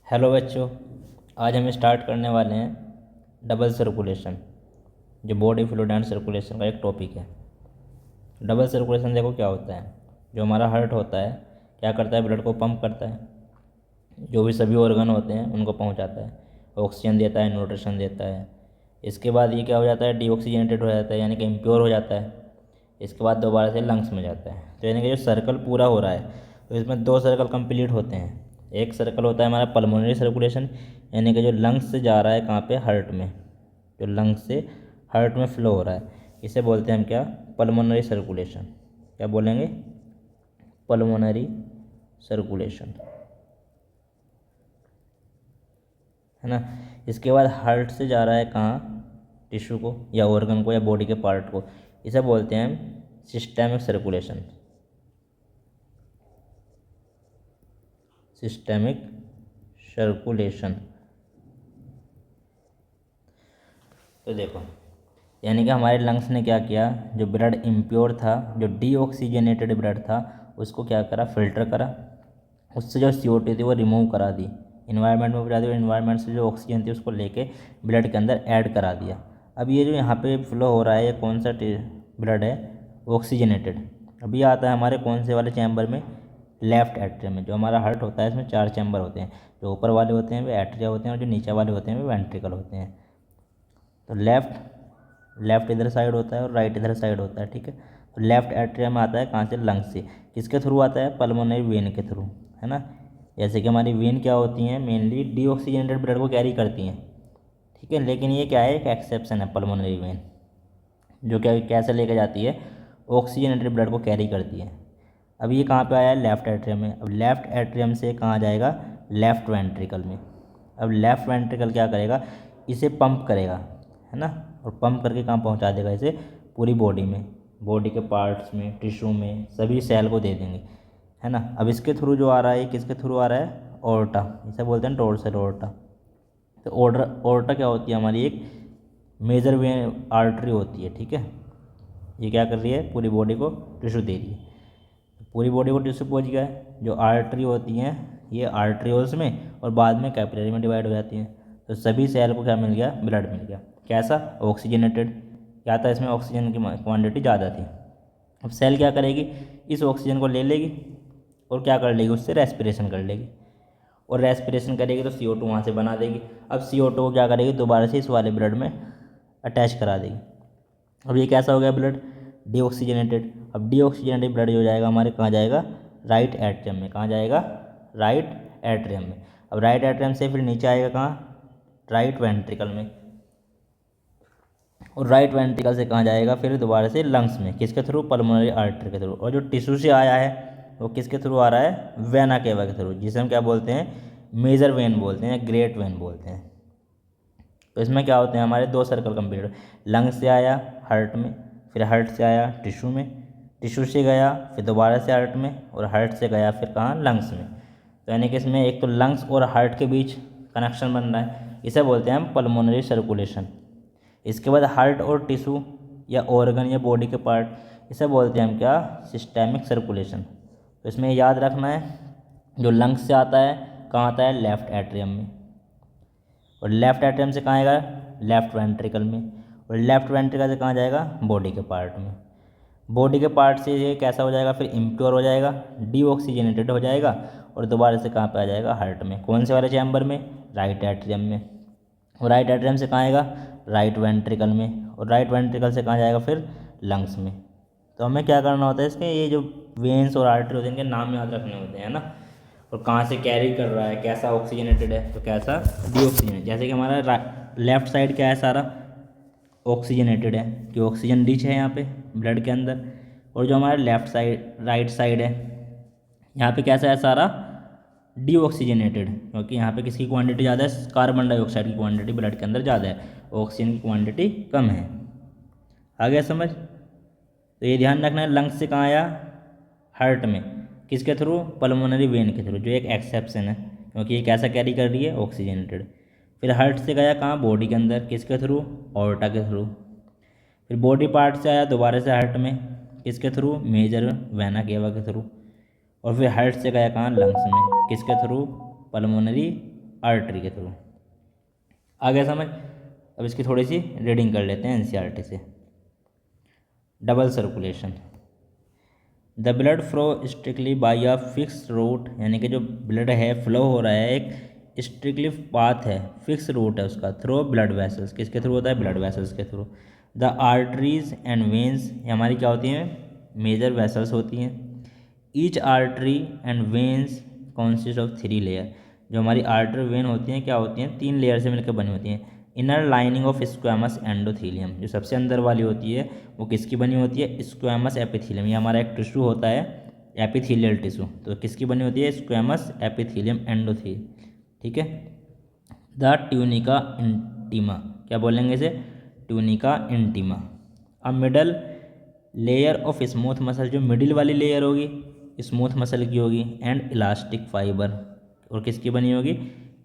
Hello बच्चों, आज हम स्टार्ट करने वाले हैं डबल सर्कुलेशन, जो बॉडी फ्लूइड एंड सर्कुलेशन का एक टॉपिक है। डबल सर्कुलेशन देखो क्या होता है। जो हमारा हार्ट होता है क्या करता है, ब्लड को पंप करता है, जो भी सभी ऑर्गन होते हैं उनको पहुंचाता है, ऑक्सीजन देता है, न्यूट्रिशन देता है। इसके बाद ये क्या हो जाता है, डीऑक्सीजनेटेड हो जाता है, यानी कि इम्प्योर हो जाता है। इसके बाद दोबारा से लंग्स में जाता है। तो यानी कि जो सर्कल पूरा हो रहा है, तो इसमें दो सर्कल कंप्लीट होते हैं। एक सर्कल होता है हमारा पल्मोनरी सर्कुलेशन, यानी कि जो लंग्स से जा रहा है कहाँ पे, हार्ट में, जो लंग्स से हार्ट में फ्लो हो रहा है, इसे बोलते हैं हम क्या, पल्मोनरी सर्कुलेशन। क्या बोलेंगे, पल्मोनरी सर्कुलेशन, है ना। इसके बाद हार्ट से जा रहा है कहाँ, टिश्यू को या ऑर्गन को या बॉडी के पार्ट को, इसे बोलते हैं हम सिस्टेमिक सर्कुलेशन। Systemic circulation. तो देखो, यानी कि हमारे लंग्स ने क्या किया, जो ब्लड इम्प्योर था, जो डीऑक्सीजनेटेड ब्लड था, उसको क्या करा, फिल्टर करा। उससे जो CO2 थी वो रिमूव करा दी, इन्वायरमेंट में भिजा दी, और इन्वायरमेंट से जो ऑक्सीजन थी उसको लेके ब्लड के अंदर ऐड करा दिया। अब ये जो यहाँ पे फ्लो हो रहा है, ये कौन सा ब्लड है, ऑक्सीजनेटेड। अब ये आता है हमारे कौन से वाले चैम्बर में, लेफ्ट एट्रियम में। जो हमारा हार्ट होता है इसमें 4 चैम्बर होते हैं, जो ऊपर वाले होते हैं वे एट्रिया होते हैं, और जो नीचे वाले होते हैं वे वेंट्रिकल होते हैं। तो लेफ्ट लेफ्ट इधर साइड होता है और राइट इधर साइड होता है, ठीक है। तो लेफ्ट एट्रियम आता है कहाँ से, लंग्स से। किसके थ्रू आता है, पल्मोनरी वेन के थ्रू, है ना। जैसे कि हमारी वेन क्या होती हैं, मेनली डीऑक्सीजनेटेड ब्लड को कैरी करती हैं, ठीक है। लेकिन ये क्या है, एक एक्सेप्शन है, पल्मोनरी वेन जो क्या कैसे लेके जाती है, ऑक्सीजनेटेड ब्लड को कैरी करती है। अब ये कहाँ पे आया है, लेफ्ट एट्रियम में। अब लेफ्ट एट्रियम से कहाँ जाएगा, लेफ्ट वेंट्रिकल में। अब लेफ्ट वेंट्रिकल क्या करेगा, इसे पंप करेगा, है ना, और पंप करके कहाँ पहुँचा देगा इसे, पूरी बॉडी में, बॉडी के पार्ट्स में, टिश्यू में, सभी सेल को दे देंगे, है ना। अब इसके थ्रू जो आ रहा है, किसके थ्रू आ रहा है, ओर्टा, इसे बोलते हैं डोर्सल ओर्टा। तो ओर्टा क्या होती है, हमारी एक मेजर वेन आर्टरी होती है, ठीक है। ये क्या कर रही है, पूरी बॉडी को टिश्यू दे रही है। पूरी बॉडी को टिश्यू पहुंच गया है। जो आर्टरी होती हैं ये आर्ट्रियोल्स में और बाद में कैपिलरी में डिवाइड हो जाती हैं। तो सभी सेल को क्या मिल गया, ब्लड मिल गया। कैसा, ऑक्सीजनेटेड। क्या था इसमें, ऑक्सीजन की क्वांटिटी ज़्यादा थी। अब सेल क्या करेगी, इस ऑक्सीजन को ले लेगी और क्या कर लेगी, उससे रेस्पिरेशन कर लेगी, और रेस्पिरेशन करेगी तो CO2 वहाँ से बना देगी। अब CO2 को क्या करेगी, दोबारा से इस वाले ब्लड में अटैच करा देगी। अब ये कैसा हो गया ब्लड, डीऑक्सीजनेटेड। अब डीऑक्सीजनेटेड ब्लड जो जाएगा हमारे कहाँ जाएगा, राइट एट्रियम में। कहाँ जाएगा, राइट एट्रियम में। अब राइट एट्रियम से फिर नीचे आएगा कहाँ, राइट वेंट्रिकल में। और राइट वेंट्रिकल से कहाँ जाएगा, फिर दोबारा से लंग्स में, किसके थ्रू, पल्मोनरी आर्टरी के थ्रू। और जो टिश्यू से आया है वो किसके थ्रू आ रहा है, वेना केवा के थ्रू, जिसे हम क्या बोलते हैं, मेजर वेन बोलते हैं, ग्रेट वेन बोलते हैं। तो इसमें क्या होते हैं, हमारे दो सर्कल कंप्लीट, लंग्स से आया हार्ट में, फिर हार्ट से आया टिश्यू में, टिश्यू से गया फिर दोबारा से हार्ट में, और हार्ट से गया फिर कहाँ, लंग्स में। तो यानी कि इसमें एक तो लंग्स और हार्ट के बीच कनेक्शन बन रहा है, इसे बोलते हैं हम पल्मोनरी सर्कुलेशन। इसके बाद हार्ट और टिश्यू या ऑर्गन या बॉडी के पार्ट, इसे बोलते हैं हम क्या, सिस्टेमिक सर्कुलेशन। तो इसमें याद रखना है, जो लंग्स से आता है कहाँ आता है, लेफ्ट एट्रियम में, और लेफ्ट एट्रियम से कहाँ आएगा, लेफ्ट वेंट्रिकल में, और लेफ्ट वेंट्रिकल से कहाँ जाएगा, बॉडी के पार्ट में। बॉडी के पार्ट से ये कैसा हो जाएगा, फिर इम्प्योर हो जाएगा, डीऑक्सीजनेटेड हो जाएगा, और दोबारा से कहाँ पे आ जाएगा, हार्ट में। कौन से वाले चैम्बर में, राइट एट्रियम में। और राइट एट्रियम से कहाँ आएगा, राइट वेंट्रिकल में, और राइट वेंट्रिकल से कहाँ जाएगा, फिर लंग्स में। तो हमें क्या करना होता है, इसके ये जो वेन्स और आर्टरी होते हैं इनके नाम याद रखने होते हैं ना, और कहाँ से कैरी कर रहा है, कैसा ऑक्सीजनेटेड है तो कैसा डीऑक्सीजनेटेड। जैसे कि हमारा लेफ्ट साइड क्या है, सारा ऑक्सीजनेटेड है, कि ऑक्सीजन रिच है यहाँ पे ब्लड के अंदर। और जो हमारा लेफ्ट साइड, राइट साइड है, यहाँ पे कैसा है, सारा डीऑक्सीजनेटेड, क्योंकि यहाँ पे किसकी क्वांटिटी ज़्यादा है, कार्बन डाइऑक्साइड की क्वांटिटी ब्लड के अंदर ज़्यादा है, ऑक्सीजन की क्वांटिटी कम है। आ गया समझ। तो ये ध्यान रखना है, लंग्स से कहाँ आया, हार्ट में, किसके थ्रू, पल्मोनरी वेन के थ्रू, जो एक एक्सेप्शन है, क्योंकि ये कैसा कैरी कर रही है, ऑक्सीजनेटेड। फिर हार्ट से गया कहाँ, बॉडी के अंदर, किसके थ्रू, ऑर्टा के थ्रू। फिर बॉडी पार्ट से आया दोबारा से हार्ट में, किसके थ्रू, मेजर वेना केवा के थ्रू। और फिर हार्ट से गया कहाँ, लंग्स में, किसके थ्रू, पल्मोनरी आर्टरी के थ्रू। आ गया समझ? अब इसकी थोड़ी सी रीडिंग कर लेते हैं एनसीईआरटी से। Double circulation, the blood flow strictly by a fix route, यानी कि जो ब्लड है फ्लो हो रहा है एक स्ट्रिक्टली पाथ है, फिक्स रूट है उसका, थ्रू ब्लड वेसल्स। किसके थ्रू होता है? ब्लड वेसल्स के through. The arteries and veins, ये हमारी क्या होती हैं? मेजर वेसल्स होती हैं। Each artery and veins consist of 3 layer, जो हमारी आर्टरी वेन होती हैं क्या होती हैं? 3 लेयर से मिलकर बनी होती हैं। Inner lining of squamous endothelium, जो सबसे अंदर वाली होती है वो किसकी बनी होती है? Squamous epithelium. ये हमारा एक टिश्यू होता है एपिथीलियल टिश्यू, तो किसकी बनी होती है? Squamous epithelium endothelium. ठीक है। द ट्यूनिका इंटीमा, क्या बोलेंगे इसे? Tunica intima. अब middle layer of smooth muscle, जो मिडिल वाली लेयर होगी स्मूथ मसल की होगी, एंड इलास्टिक फाइबर, और किसकी बनी होगी?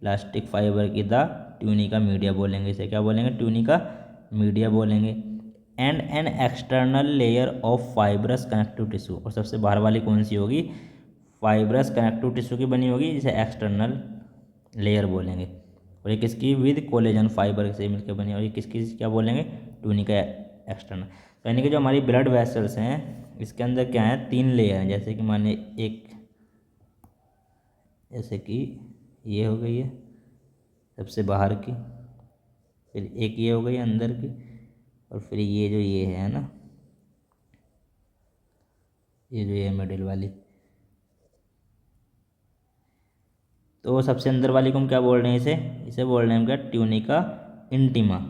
इलास्टिक फाइबर की। द ट्यूनिका मीडिया बोलेंगे इसे, क्या बोलेंगे? ट्यूनिका मीडिया बोलेंगे। And an external layer of fibrous connective tissue, और सबसे बाहर वाली कौन सी होगी? फाइब्रस कनेक्टिव टिश्यू की बनी होगी, जिसे एक्सटर्नल लेयर बोलेंगे। और ये किसकी? विद कोलेजन फाइबर से मिलकर बनी है। और ये किसकी क्या बोलेंगे? Tunica external. तो यानी कि जो हमारी ब्लड वेसल्स हैं इसके अंदर क्या है? 3 लेयर हैं। जैसे कि माने एक, जैसे कि ये हो गई है सबसे बाहर की, फिर एक ये हो गई अंदर की, और फिर ये जो ये है ना, ये जो ये मिडिल वाली। तो सबसे अंदर वाली को हम क्या बोल रहे हैं? इसे बोल रहे हैं हम क्या? Tunica intima.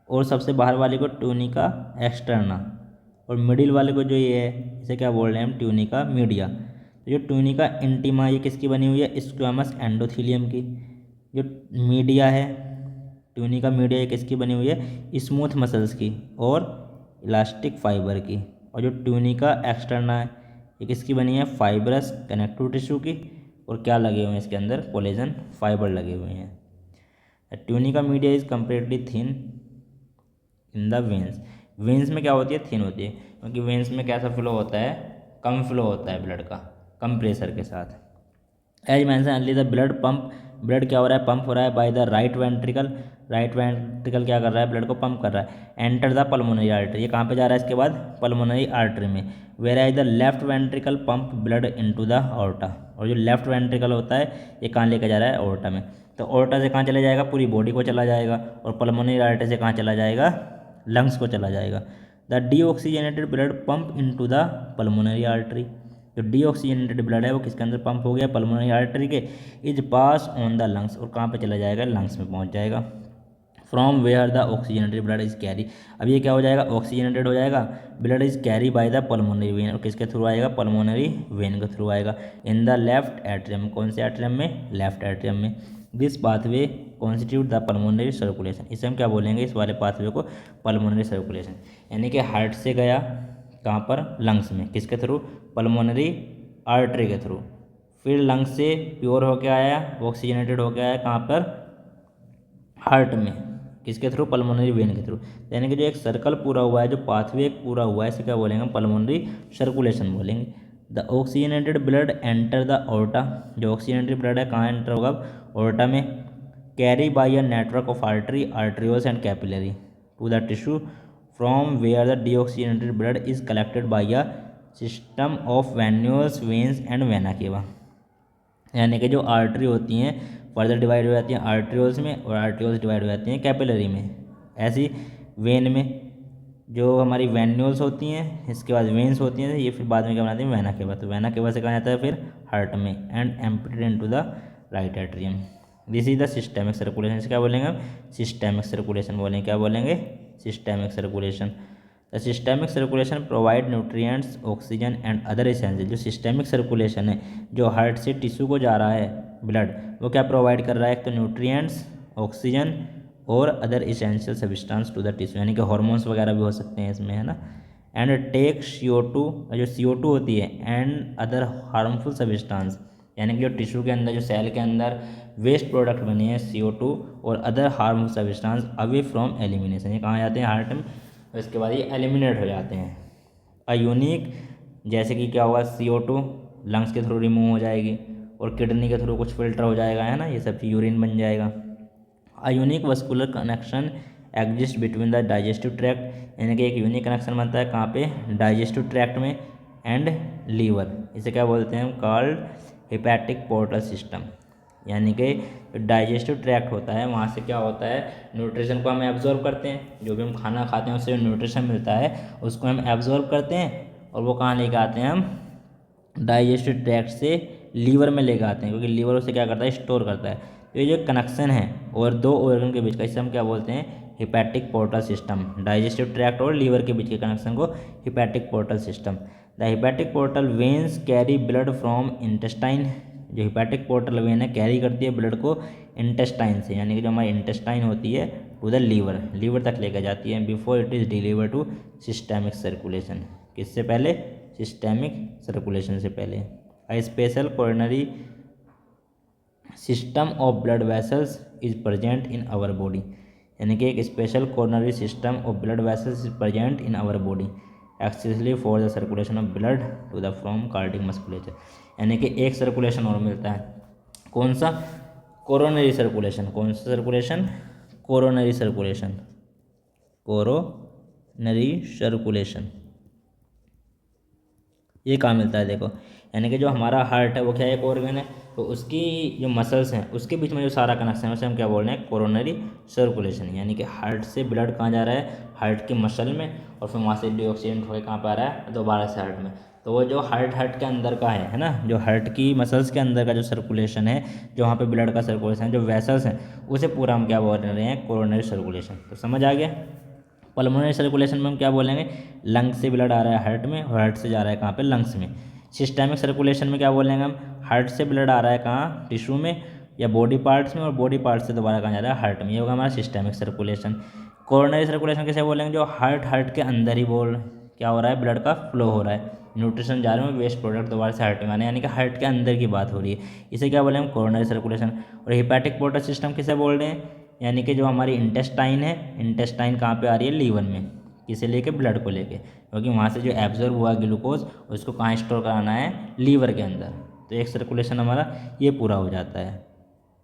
और सबसे बाहर वाले को ट्यूनिका एक्सटर्ना, और मिडिल वाले को जो ये है इसे क्या बोल रहे हैं हम? Tunica media. तो जो ट्यूनिका इंटीमा ये किसकी बनी हुई है? स्क्वैमस एंडोथीलियम की। जो मीडिया है ट्यूनिका मीडिया ये किसकी बनी हुई है? स्मूथ मसल्स की और इलास्टिक फाइबर की। और जो ट्यूनिका एक्सटर्ना है ये किसकी बनी है? फाइब्रस कनेक्टिव टिश्यू की, और क्या लगे हुए हैं इसके अंदर? कोलेजन फाइबर लगे हुए हैं। Tunica media is completely thin in the veins. Veins में क्या होती है? थिन होती है, क्योंकि वेन्स में कैसा फ्लो होता है? कम फ्लो होता है ब्लड का, कम प्रेशर के साथ। As mentioned earlier the blood pump, blood क्या हो रहा है? पंप हो रहा है by the right ventricle. Right ventricle क्या कर रहा है? ब्लड को पंप कर रहा है। एंटर द पल्मोनरी आर्टरी, ये कहाँ पे जा रहा है इसके बाद? पल्मोनरी आर्टरी में। Whereas the left ventricle pump blood into the aorta, और जो लेफ्ट वेंट्रिकल होता है ये कहाँ लेकर जा रहा है? ऑर्टा में। तो ऑर्टा से कहाँ चला जाएगा? पूरी बॉडी को चला जाएगा, और पल्मोनरी आर्टरी से कहाँ चला जाएगा? लंग्स को चला जाएगा। The deoxygenated blood pump into the pulmonary artery, जो डीऑक्सीजनेटेड ब्लड है वो किसके अंदर पंप हो गया? पल्मोनरी आर्टरी के। Is pass on the lungs, और कहाँ पे चला जाएगा? लंग्स में पहुँच जाएगा। From where the oxygenated blood is carry, अब ये क्या हो जाएगा? ऑक्सीजनेटेड हो जाएगा। Blood is carry by the pulmonary vein, और किसके थ्रू आएगा? पल्मोनरी वेन के थ्रू आएगा। इन द लेफ्ट एट्रियम, कौन से एट्रियम में? लेफ्ट एट्रियम में। This pathway constitute the pulmonary circulation, इसे हम क्या बोलेंगे? इस वाले पाथवे को पल्मोनरी सर्कुलेशन। यानी कि हार्ट से गया कहाँ पर? लंग्स में, किसके थ्रू? पल्मोनरी आर्टरी के थ्रू। फिर लंग्स से प्योर होके आया, ऑक्सीजनेटेड होके आया कहाँ पर? हार्ट में, किसके थ्रू? पल्मोनरी वेन के थ्रू। यानी कि जो एक सर्कल पूरा हुआ है, जो पाथवे एक पूरा हुआ है, इसे क्या बोलेंगे? पल्मोनरी सर्कुलेशन बोलेंगे। The oxygenated blood enter the aorta, जो ऑक्सीजनेटेड ब्लड है कहाँ एंटर होगा? ऑर्टा में। Carry by a network of artery, arterioles and capillary to the tissue from where the deoxygenated blood is collected by a system of venules, veins and vena cava. यानी कि जो artery होती हैं further divide हो जाती हैं arterioles में, और आर्टरियोल्स डिवाइड हो जाती हैं कैपिलरी में। ऐसी वेन में जो हमारी वेन्यूल्स होती हैं, इसके बाद वेन्स होती हैं, ये फिर बाद में क्या बनाती हैं? Vena cava. तो वेना केवा से कहा जाता है फिर हार्ट में, and emptied into the right atrium. This is the systemic circulation, इसे क्या बोलेंगे हम? सिस्टेमिक सर्कुलेशन बोलेंगे। क्या बोलेंगे? Systemic circulation. The systemic circulation provide nutrients, oxygen and other essential, जो सिस्टेमिक सर्कुलेशन है जो हार्ट से टिश्यू को जा रहा है ब्लड, वो क्या प्रोवाइड कर रहा है? एक तो न्यूट्रिएंट्स, ऑक्सीजन और other essential substance to the tissue, यानी कि हार्मोन्स वगैरह भी हो सकते हैं इसमें, है ना। एंड टेक CO2, जो CO2 होती है, एंड अदर हार्मफुल सब्सटेंस, यानी कि जो टिश्यू के अंदर, जो सेल के अंदर वेस्ट प्रोडक्ट बने हैं CO2 और other harmful substance away from elimination, ये कहाँ जाते हैं? हार्ट में। और इसके बाद ये एलिमिनेट हो जाते हैं। अ यूनिक, जैसे कि क्या होगा? CO2 लंग्स के थ्रू रिमूव हो जाएगी, और किडनी के थ्रू कुछ फिल्टर हो जाएगा, है ना, ये सब चीज़ यूरिन बन जाएगा। A unique vascular connection exist between the digestive tract, यानी कि एक यूनिक कनेक्शन बनता है कहाँ पे, डाइजेस्टिव ट्रैक्ट में एंड लीवर। इसे क्या बोलते हैं, कॉल्ड हेपेटिक पोर्टल सिस्टम। यानी कि डाइजेस्टिव ट्रैक्ट होता है, वहाँ से क्या होता है, न्यूट्रिशन को हम एब्जॉर्ब करते हैं, जो भी हम खाना खाते हैं उससे जो न्यूट्रिशन मिलता है उसको हम एब्जॉर्ब करते हैं और वो कहाँ लेके आते हैं, हम डाइजेस्टिव ट्रैक्ट से लीवर में लेके आते हैं, क्योंकि लीवर उसे क्या करता है, स्टोर करता है। तो ये जो कनेक्शन है और दो ऑर्गन के बीच का, इसे हम क्या बोलते हैं, hepatic portal system. Digestive tract और लीवर के बीच के कनेक्शन को hepatic portal system. The hepatic portal veins carry blood from intestine, जो हिपैटिक पोर्टल वेन है कैरी करती है ब्लड को इंटेस्टाइन से, यानी कि जो हमारी इंटेस्टाइन होती है टू द लीवर, लीवर तक लेकर जाती है before it is deliver to systemic circulation. किससे पहले, सिस्टेमिक सर्कुलेशन से पहले। A special coronary system of blood vessels is present in our body, यानी कि एक special coronary system of blood vessels is present in our body exclusively for the circulation of blood to the from cardiac musculature. यानी कि एक circulation और मिलता है, कौन सा, कोरोनरी सर्कुलेशन। कौन सा circulation, coronary circulation, coronary circulation. ये कहाँ मिलता है, देखो, यानी कि जो हमारा हार्ट है वो क्या है, एक ऑर्गन है, तो उसकी जो मसल्स हैं उसके बीच में जो सारा कनेक्शन है उसे हम क्या बोल रहे हैं, कोरोनरी सर्कुलेशन। यानी कि हार्ट से ब्लड कहाँ जा रहा है, हार्ट की मसल में, और फिर वहाँ से डीऑक्सीडेंट होकर कहाँ पर आ रहा है, दोबारा से हार्ट में। तो वो जो हार्ट के अंदर का है ना, जो हार्ट की मसल्स के अंदर का जो सर्कुलेशन है, जो वहाँ पे ब्लड का सर्कुलेशन है, जो वेसल्स हैं, उसे पूरा हम क्या बोल रहे हैं, कोरोनरी सर्कुलेशन। तो समझ आ गया। पल्मोनरी सर्कुलेशन में हम क्या बोलेंगे, लंग्स से ब्लड आ रहा है हार्ट में और हार्ट से जा रहा है कहाँ पे, लंग्स में। सिस्टेमिक सर्कुलेशन में क्या बोलेंगे हम, हार्ट से ब्लड आ रहा है कहाँ, टिश्यू में या बॉडी पार्ट्स में, और बॉडी पार्ट से दोबारा कहाँ जा रहा है, हार्ट में। ये होगा हमारा सिस्टेमिक सर्कुलेशन। कोरोनरी सर्कुलेशन कैसे बोलेंगे, जो हार्ट के अंदर ही क्या हो रहा है, ब्लड का फ्लो हो रहा है, न्यूट्रिशन जा रहे हैं, वेस्ट प्रोडक्ट दोबारा से हार्ट में आने, यानी कि हार्ट के अंदर की बात हो रही है, इसे क्या बोलेंगे, कोरोनरी सर्कुलेशन। और हिपैटिक पोर्टल सिस्टम किसे बोल रहे हैं, यानी कि जो हमारी इंटेस्टाइन है, इंटेस्टाइन कहाँ पे आ रही है, लीवर में, किसे लेके, ब्लड को लेके, क्योंकि वहाँ से जो एब्जॉर्ब हुआ ग्लूकोज उसको कहाँ स्टोर कराना है, लीवर के अंदर। तो एक सर्कुलेशन हमारा ये पूरा हो जाता है।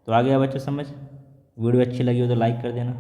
तो आ गया बच्चों समझ। वीडियो अच्छी लगी हो तो लाइक कर देना।